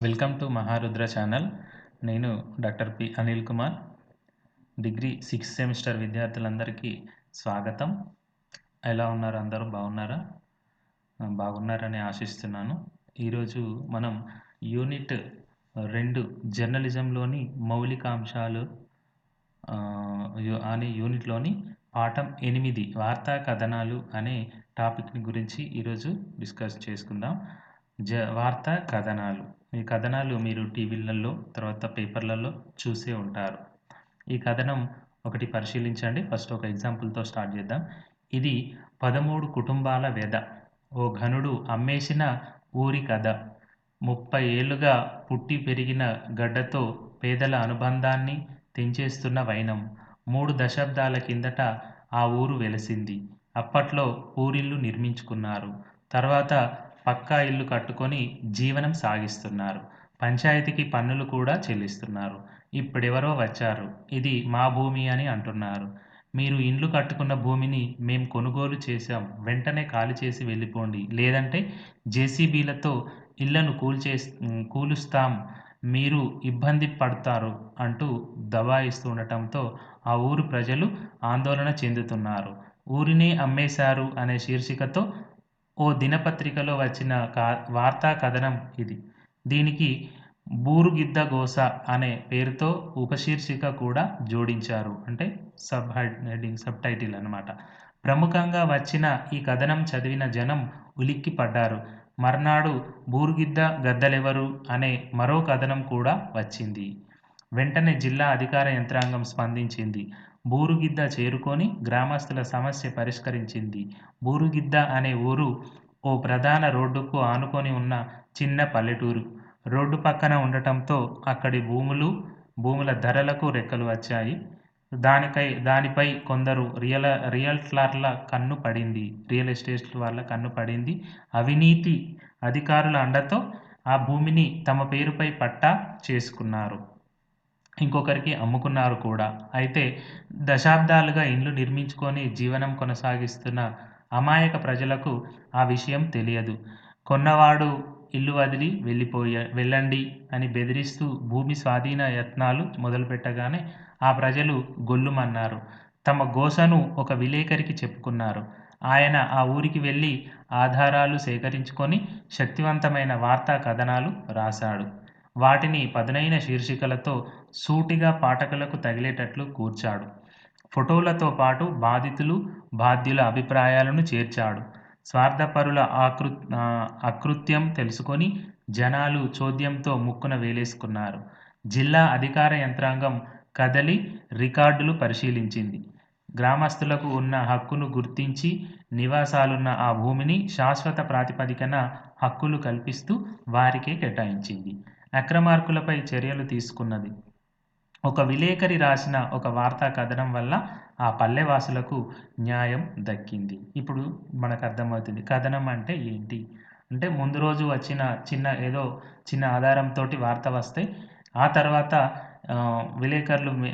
Welcome to Maharudra channel. నేను doctor P. Anil Kumar. Degree 6th semester విద్యార్థులందరికీ స్వాగతం. ఎలా ఉన్నారు? అందరూ బాగున్నారా? బాగున్నారని ఆశిస్తున్నాను. ఈరోజు మనం యూనిట్ 2 జర్నలిజంలోని మౌలిక అంశాలు అనే యూనిట్లోని పాఠం 8 వార్తా కథనాలు అనే టాపిక్ని గురించి ఈరోజు డిస్కస్ చేసుకుందాం. వార్తా కథనాలు. ఈ కథనాలు మీరు టీవీలలో తర్వాత పేపర్లలో చూసే ఉంటారు. ఈ కథనం ఒకటి పరిశీలించండి. ఫస్ట్ ఒక ఎగ్జాంపుల్తో స్టార్ట్ చేద్దాం. ఇది 13 కుటుంబాల వ్యధ. ఓ ఘనుడు అమ్మేసిన ఊరి కథ. 30 ఏళ్లుగా పుట్టి పెరిగిన గడ్డతో పేదల అనుబంధాన్ని తెంచేస్తున్న వైనం. 3 దశాబ్దాల కిందట ఆ ఊరు వెలసింది. అప్పట్లో పూరిల్లు నిర్మించుకున్నారు. తర్వాత పక్కా ఇల్లు కట్టుకొని జీవనం సాగిస్తున్నారు. పంచాయతీకి పన్నులు కూడా చెల్లిస్తున్నారు. ఇప్పుడెవరో వచ్చారు, ఇది మా భూమి అని అంటున్నారు. మీరు ఇండ్లు కట్టుకున్న భూమిని మేం కొనుగోలు చేశాం, వెంటనే ఖాళీ చేసి వెళ్ళిపోండి, లేదంటే జేసీబీలతో ఇళ్లను కూలుస్తాం, మీరు ఇబ్బంది పడతారు అంటూ దబాయిస్తుండటంతో ఆ ఊరు ప్రజలు ఆందోళన చెందుతున్నారు. ఊరినే అమ్మేశారు అనే శీర్షికతో ఓ దినపత్రికలో వచ్చిన వార్తా కథనం ఇది. దీనికి బూరుగిద్ద గోస అనే పేరుతో ఉపశీర్షిక కూడా జోడించారు. అంటే సబ్ టైటిల్ అన్నమాట. ప్రముఖంగా వచ్చిన ఈ కథనం చదివిన జనం ఉలిక్కి పడ్డారు. మర్నాడు బూరుగిద్ద గద్దలెవరు అనే మరో కథనం కూడా వచ్చింది. వెంటనే జిల్లా అధికార యంత్రాంగం స్పందించింది. బూరుగిద్ద చేరుకొని గ్రామస్తుల సమస్య పరిష్కరించింది. బూరుగిద్ద అనే ఊరు ఓ ప్రధాన రోడ్డుకు ఆనుకొని ఉన్న చిన్న పల్లెటూరు. రోడ్డు పక్కన ఉండటంతో అక్కడి భూముల ధరలకు రెక్కలు వచ్చాయి. దానిపై కొందరు రియల్టర్ల కన్ను పడింది. రియల్ ఎస్టేట్ వాళ్ళ కన్ను పడింది. అవినీతి అధికారుల అండతో ఆ భూమిని తమ పేరుపై పట్టా చేసుకున్నారు. ఇంకొకరికి అమ్ముకున్నారు కూడా. అయితే దశాబ్దాలుగా ఇండ్లు నిర్మించుకొని జీవనం కొనసాగిస్తున్న అమాయక ప్రజలకు ఆ విషయం తెలియదు. కొన్నవాడు ఇల్లు వదిలి వెళ్ళండి అని బెదిరిస్తూ భూమి స్వాధీన యత్నాలు మొదలుపెట్టగానే ఆ ప్రజలు గొల్లుమన్నారు. తమ గోసను ఒక విలేకరికి చెప్పుకున్నారు. ఆయన ఆ ఊరికి వెళ్ళి ఆధారాలు సేకరించుకొని శక్తివంతమైన వార్తా కథనాలు రాశాడు. వాటిని పదునైన శీర్షికలతో సూటిగా పాఠకులకు తగిలేటట్లు కూర్చాడు. ఫోటోలతో పాటు బాధ్యుల అభిప్రాయాలను చేర్చాడు. స్వార్థపరుల అకృత్యం తెలుసుకొని జనాలు చోద్యంతో ముక్కున వేలేసుకున్నారు. జిల్లా అధికార యంత్రాంగం కదలి రికార్డులు పరిశీలించింది. గ్రామస్తులకు ఉన్న హక్కును గుర్తించి నివాసాలున్న ఆ భూమిని శాశ్వత ప్రాతిపదికన హక్కులు కల్పిస్తూ వారికే కేటాయించింది. అక్రమార్కులపై చర్యలు తీసుకున్నది. ఒక విలేకరి రాసిన ఒక వార్తా కథనం వల్ల ఆ పల్లెవాసులకు న్యాయం దక్కింది. ఇప్పుడు మనకు అర్థమవుతుంది కథనం అంటే ఏంటి. అంటే ముందు రోజు వచ్చిన చిన్న ఆధారంతోటి వార్త వస్తే ఆ తర్వాత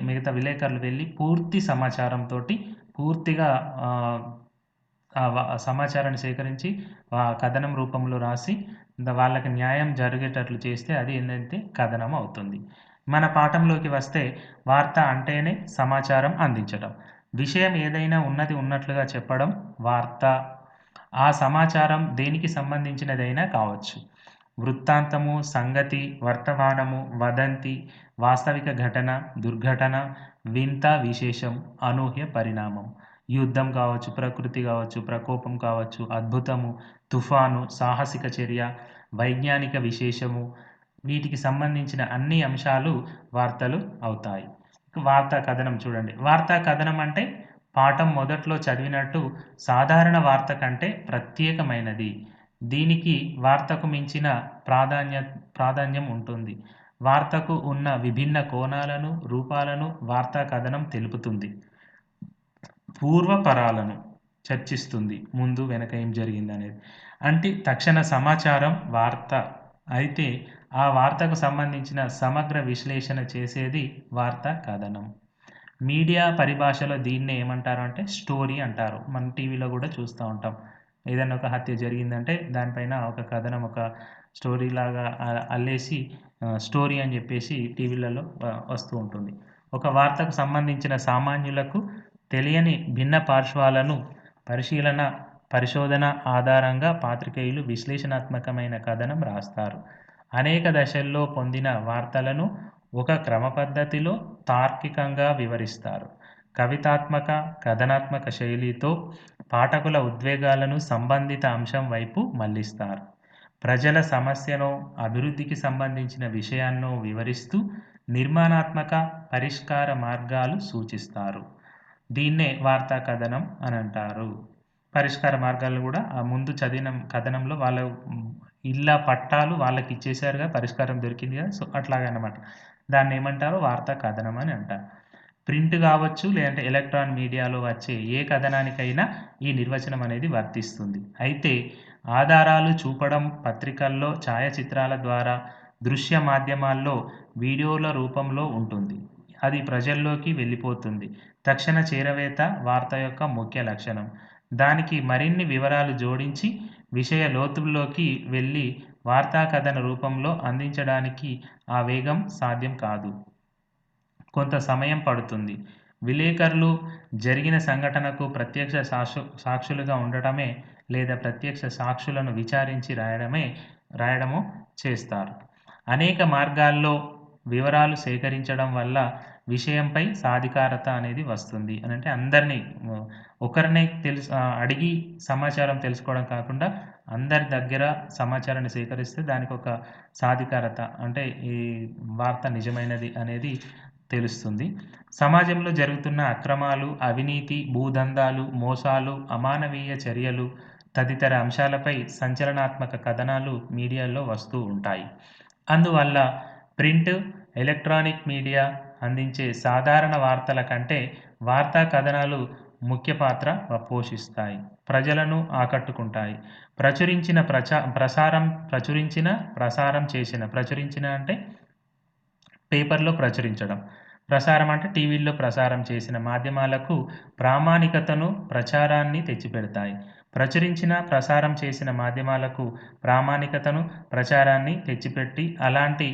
మిగతా విలేకరులు వెళ్ళి పూర్తి సమాచారంతోటి పూర్తిగా సమాచారాన్ని సేకరించి కథనం రూపంలో రాసి వాళ్ళకి న్యాయం జరిగేటట్లు చేస్తే అది ఏంటంటే కథనం అవుతుంది. మన పాఠంలోకి వస్తే వార్త అంటేనే సమాచారం అందించడం. విషయం ఏదైనా ఉన్నది ఉన్నట్లుగా చెప్పడం వార్త. ఆ సమాచారం దేనికి సంబంధించినదైనా కావచ్చు. వృత్తాంతము, సంగతి, వర్తమానము, వదంతి, వాస్తవిక ఘటన, దుర్ఘటన, వింత, విశేషం, అనూహ్య పరిణామం. యుద్ధం కావచ్చు, ప్రకృతి కావచ్చు, ప్రకోపం కావచ్చు, అద్భుతము, తుఫాను, సాహసిక చర్య, వైజ్ఞానిక విశేషము, వీటికి సంబంధించిన అన్ని అంశాలు వార్తలు అవుతాయి. వార్తా కథనం చూడండి. వార్తా కథనం అంటే పాఠం మొదట్లో చదివినట్టు సాధారణ వార్త కంటే ప్రత్యేకమైనది. దీనికి వార్తకు మించిన ప్రాధాన్యం ఉంటుంది. వార్తకు ఉన్న విభిన్న కోణాలను, రూపాలను వార్తా కథనం తెలుపుతుంది. పూర్వపరాలను చర్చిస్తుంది. ముందు వెనక ఏం జరిగిందనేది. అంటే తక్షణ సమాచారం వార్త. అయితే ఆ వార్తకు సంబంధించిన సమగ్ర విశ్లేషణ చేసేది వార్తా కథనం. మీడియా పరిభాషలో దీన్నే ఏమంటారు అంటే స్టోరీ అంటారు. మన టీవీలో కూడా చూస్తూ ఉంటాం. ఏదైనా ఒక హత్య జరిగిందంటే దానిపైన ఒక కథనం, ఒక స్టోరీలాగా అల్లేసి స్టోరీ అని జెప్పేసి టీవీలలో వస్తూ ఉంటుంది. ఒక వార్తకు సంబంధించిన సామాన్యులకు తెలియని భిన్న పార్శ్వాలను పరిశీలన, పరిశోధన ఆధారంగా పాత్రికేయులు విశ్లేషణాత్మకమైన కథనం రాస్తారు. అనేక దశల్లో పొందిన వార్తలను ఒక క్రమపద్ధతిలో తార్కికంగా వివరిస్తారు. కవితాత్మక, కథనాత్మక శైలితో పాఠకుల ఉద్వేగాలను సంబంధిత అంశం వైపు మళ్లిస్తారు. ప్రజల సమస్యనో, అభివృద్ధికి సంబంధించిన విషయాన్నో వివరిస్తూ నిర్మాణాత్మక పరిష్కార మార్గాలు సూచిస్తారు. దీన్నే వార్తా కథనం అని అంటారు. పరిష్కార మార్గాలు గూడా ఆ ముందు చదివిన కథనంలో వాళ్ళ ఇళ్ళ పట్టాలు వాళ్ళకిచ్చేసారుగా, పరిష్కారం దొరికిందిగా. సో, అట్లాగనమాట. దాన్నేమంటారు? వార్తా కథనం అని అంటారు. ప్రింట్ గావచ్చు, లేదంటే ఎలక్ట్రాన్ మీడియాలో వచ్చే ఏ కథనానికైనా ఈ నిర్వచనం అనేది వర్తిస్తుంది. అయితే ఆధారాలు చూపడం పత్రికల్లో, ఛాయాచిత్రాల ద్వారా, దృశ్య మాధ్యమాల్లో, వీడియోల రూపంలో ఉంటుంది. అది ప్రజల్లోకి వెళ్ళిపోతుంది. తక్షణ చేరవేత వార్త యొక్క ముఖ్య లక్షణం. దానికి మరిన్ని వివరాలు జోడించి విషయ లోతుల్లోకి వెళ్ళి వార్తా కథన రూపంలో అందించడానికి ఆ వేగం సాధ్యం కాదు. కొంత సమయం పడుతుంది. విలేకరులు జరిగిన సంఘటనకు ప్రత్యక్ష సాక్షులుగా ఉండటమే, లేదా ప్రత్యక్ష సాక్షులను విచారించి రాయడమో చేస్తారు. అనేక మార్గాల్లో వివరాలు సేకరించడం వల్ల విషయంపై సాధికారత అనేది వస్తుంది. అనంటే అందరిని ఒకరినే అడిగి సమాచారం తెలుసుకోవడం కాకుండా అందరి దగ్గర సమాచారాన్ని సేకరిస్తే దానికొక సాధికారత, అంటే ఈ వార్త నిజమైనది అనేది తెలుస్తుంది. సమాజంలో జరుగుతున్న అక్రమాలు, అవినీతి, భూదందాలు, మోసాలు, అమానవీయ చర్యలు తదితర అంశాలపై సంచలనాత్మక కథనాలు మీడియాలో వస్తూ ఉంటాయి. అందువల్ల ప్రింట్, ఎలక్ట్రానిక్ మీడియా అందించే సాధారణ వార్తల కంటే వార్తా కథనాలు ముఖ్య పాత్ర పోషిస్తాయి. ప్రజలను ఆకట్టుకుంటాయి. ప్రచురించిన అంటే పేపర్‌లో ప్రచురించడం. ప్రసారం అంటే టీవీల్లో ప్రసారం చేసిన మాధ్యమాలకు ప్రామాణికతను, ప్రచారాన్ని తెచ్చిపెడతాయి. ప్రసారం చేసిన మాధ్యమాలకు ప్రామాణికతను, ప్రచారాన్ని తెచ్చిపెట్టి అలాంటి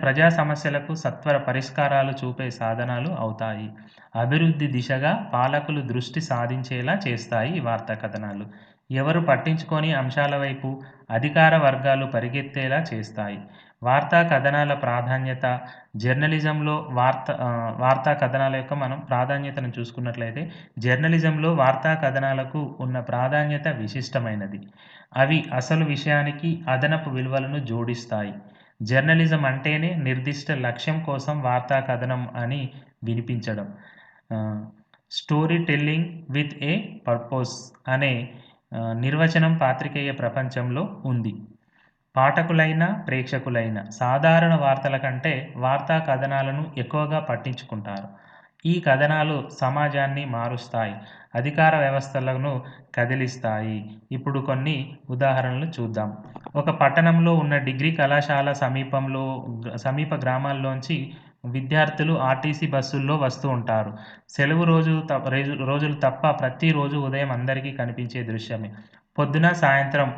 ప్రజా సమస్యలకు సత్వర పరిష్కారాలు చూపే సాధనాలు అవుతాయి. అభివృద్ధి దిశగా పాలకులు దృష్టి సాధించేలా చేస్తాయి ఈ వార్తా కథనాలు. ఎవరు పట్టించుకోని అంశాల వైపు అధికార వర్గాలు పరిగెత్తేలా చేస్తాయి. వార్తా కథనాల ప్రాధాన్యత జర్నలిజంలో వార్తా కథనాల యొక్క మనం ప్రాధాన్యతను చూసుకున్నట్లయితే, జర్నలిజంలో వార్తా కథనాలకు ఉన్న ప్రాధాన్యత విశిష్టమైనది. అవి అసలు విషయానికి అదనపు విలువలను జోడిస్తాయి. జర్నలిజం అంటేనే నిర్దిష్ట లక్ష్యం కోసం వార్తా కథనం అని వినిపించడం. Story telling with a purpose అనే నిర్వచనం పాత్రికేయ ప్రపంచంలో ఉంది. పాఠకులైన, ప్రేక్షకులైన సాధారణ వార్తల కంటే వార్తా కథనాలను ఎక్కువగా పట్టించుకుంటారు. ఈ కథనాలు సమాజాన్ని మారుస్తాయి, అధికార వ్యవస్థలను కదిలిస్తాయి. ఇప్పుడు కొన్ని ఉదాహరణలు చూద్దాం. ఒక పట్టణంలో ఉన్న డిగ్రీ కళాశాల సమీప గ్రామాల్లోంచి విద్యార్థులు ఆర్టీసీ బస్సుల్లో వస్తూ ఉంటారు. సెలవు రోజులు తప్ప ప్రతిరోజు ఉదయం అందరికీ కనిపించే దృశ్యమే. పొద్దున, సాయంత్రం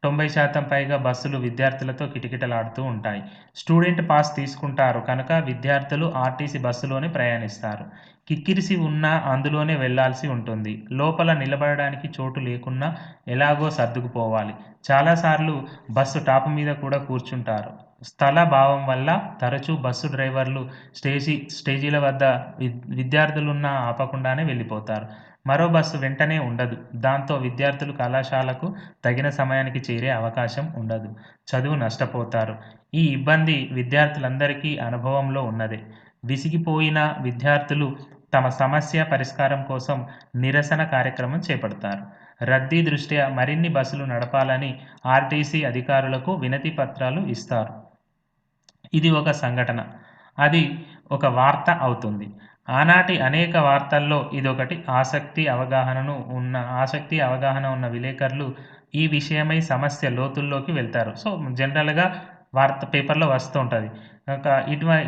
90% పైగా బస్సులు విద్యార్థులతో కిటకిటలాడుతూ ఉంటాయి. స్టూడెంట్ పాస్ తీసుకుంటారు కనుక విద్యార్థులు ఆర్టీసీ బస్సులోనే ప్రయాణిస్తారు. కిక్కిరిసి ఉన్నా అందులోనే వెళ్లాల్సి ఉంటుంది. లోపల నిలబడడానికి చోటు లేకున్నా ఎలాగో సర్దుకుపోవాలి. చాలాసార్లు బస్సు టాపు మీద కూడా కూర్చుంటారు. స్థల భావం వల్ల తరచూ బస్సు డ్రైవర్లు స్టేజీల వద్ద విద్యార్థులున్నా ఆపకుండానే వెళ్ళిపోతారు. మరో బస్సు వెంటనే ఉండదు. దాంతో విద్యార్థులు కళాశాలకు తగిన సమయానికి చేరే అవకాశం ఉండదు. చదువు నష్టపోతారు. ఈ ఇబ్బంది విద్యార్థులందరికీ అనుభవంలో ఉన్నదే. విసిగిపోయిన విద్యార్థులు తమ సమస్య పరిష్కారం కోసం నిరసన కార్యక్రమం చేపడతారు. రద్దీ దృష్ట్యా మరిన్ని బస్సులు నడపాలని ఆర్టీసీ అధికారులకు వినతి పత్రాలు ఇస్తారు. ఇది ఒక సంఘటన. అది ఒక వార్త అవుతుంది. ఆనాటి అనేక వార్తల్లో ఇదొకటి. ఆసక్తి, అవగాహన ఉన్న విలేకరులు ఈ విషయమై సమస్య లోతుల్లోకి వెళ్తారు. సో, జనరల్‌గా పేపర్‌లో వస్తూ ఉంటది.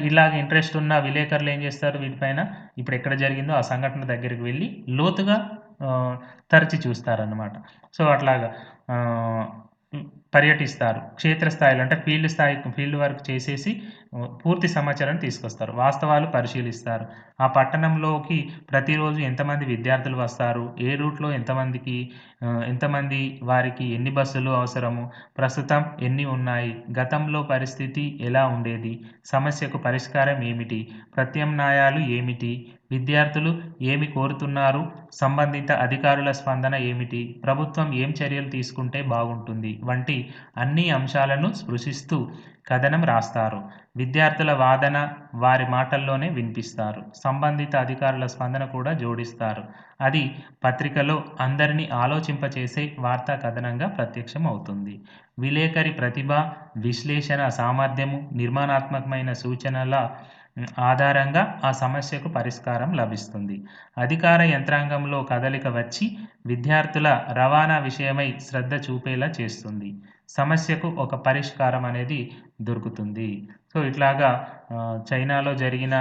ఇలాగ ఇంట్రెస్ట్ ఉన్న విలేకరులు ఏం చేస్తారు వీటిపైన, ఇప్పుడు ఎక్కడ జరిగిందో ఆ సంఘటన దగ్గరికి వెళ్లి లోతుగా ఆహ్, తరచి చూస్తారనమాట. సో, అట్లాగా ఆహ్, హ్మ్. పర్యటిస్తారు. క్షేత్రస్థాయిలో అంటే ఫీల్డ్ వర్క్ చేసేసి పూర్తి సమాచారాన్ని తీసుకొస్తారు. వాస్తవాలు పరిశీలిస్తారు. ఆ పట్టణంలోకి ప్రతిరోజు ఎంతమంది విద్యార్థులు వస్తారు? ఏ రూట్‌లో ఎంతమంది వారికి ఎన్ని బస్సులు అవసరము? ప్రస్తుతం ఎన్ని ఉన్నాయి? గతంలో పరిస్థితి ఎలా ఉండేది? సమస్యకు పరిష్కారం ఏమిటి? ప్రత్యామ్నాయాలు ఏమిటి? విద్యార్థులు ఏమి కోరుతున్నారు? సంబంధిత అధికారుల స్పందన ఏమిటి? ప్రభుత్వం ఏం చర్యలు తీసుకుంటే బాగుంటుంది? వంటి అన్ని అంశాలను స్పృశిస్తూ కథనం రాస్తారు. విద్యార్థుల వాదన వారి మాటల్లోనే వినిపిస్తారు. సంబంధిత అధికారుల స్పందన కూడా జోడిస్తారు. అది పత్రికలో అందరినీ ఆలోచింపచేసే వార్తా కథనంగా ప్రత్యక్షం అవుతుంది. విలేకరి ప్రతిభ, విశ్లేషణ సామర్థ్యము, నిర్మాణాత్మకమైన సూచనల ఆధారంగా ఆ సమస్యకు పరిష్కారం లభిస్తుంది. అధికార యంత్రాంగంలో కదలిక వచ్చి విద్యార్థుల రవాణా విషయమై శ్రద్ధ చూపేలా చేస్తుంది. సమస్యకు ఒక పరిష్కారం అనేది దొరుకుతుంది. సో, ఇట్లాగా చైనాలో జరిగిన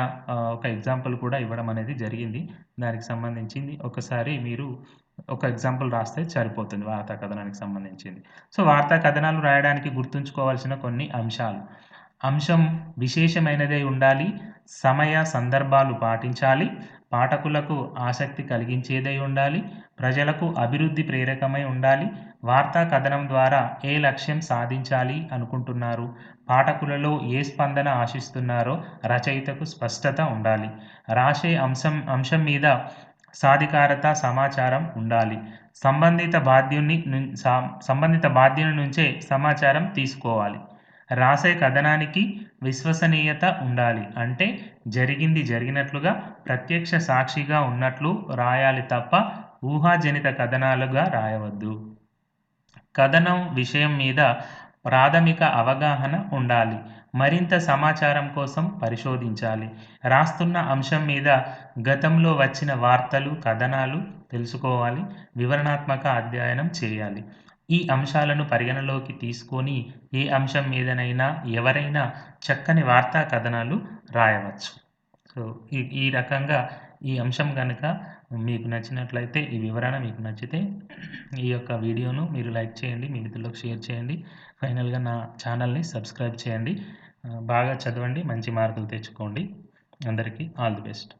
ఒక ఎగ్జాంపుల్ కూడా ఇవ్వడం అనేది జరిగింది. దానికి సంబంధించింది ఒకసారి మీరు ఒక ఎగ్జాంపుల్ రాస్తే సరిపోతుంది వార్తా కథనానికి సంబంధించింది. సో, వార్తా కథనాలు రాయడానికి గుర్తుంచుకోవాల్సిన కొన్ని అంశాలు. అంశం విశేషమైనదై ఉండాలి. సమయ, సందర్భాలు పాటించాలి. పాఠకులకు ఆసక్తి కలిగించేదై ఉండాలి. ప్రజలకు అభివృద్ధి ప్రేరకమై ఉండాలి. వార్తా కథనం ద్వారా ఏ లక్ష్యం సాధించాలి అనుకుంటున్నారు? పాఠకులలో ఏ స్పందన ఆశిస్తున్నారో రచయితకు స్పష్టత ఉండాలి. రాసే అంశం మీద సాధికారత, సమాచారం ఉండాలి. సంబంధిత బాధ్యుని నుంచే సమాచారం తీసుకోవాలి. రాసే కథనానికి విశ్వసనీయత ఉండాలి. అంటే జరిగింది జరిగినట్లుగా, ప్రత్యక్ష సాక్షిగా ఉన్నట్లు రాయాలి తప్ప ఊహాజనిత కథనాలుగా రాయవద్దు. కథనం విషయం మీద ప్రాథమిక అవగాహన ఉండాలి. మరింత సమాచారం కోసం పరిశోధించాలి. రాస్తున్న అంశం మీద గతంలో వచ్చిన వార్తలు, కథనాలు తెలుసుకోవాలి. వివరణాత్మక అధ్యయనం చేయాలి. ఈ అంశాలను పరిగణలోకి తీసుకొని ఏ అంశం మీదనైనా ఎవరైనా చక్కని వార్తా కథనాలు రాయవచ్చు. సో, ఈ ఈ రకంగా ఈ అంశం గనక మీకు నచ్చినట్లయితే, ఈ వివరణ మీకు నచ్చితే ఈ యొక్క వీడియోను మీరు లైక్ చేయండి. మీ మిత్రులకు షేర్ చేయండి. ఫైనల్‌గా నా ఛానల్‌ని సబ్స్క్రైబ్ చేయండి. బాగా చదవండి. మంచి మార్కులు తెచ్చుకోండి. అందరికీ ఆల్ ది బెస్ట్.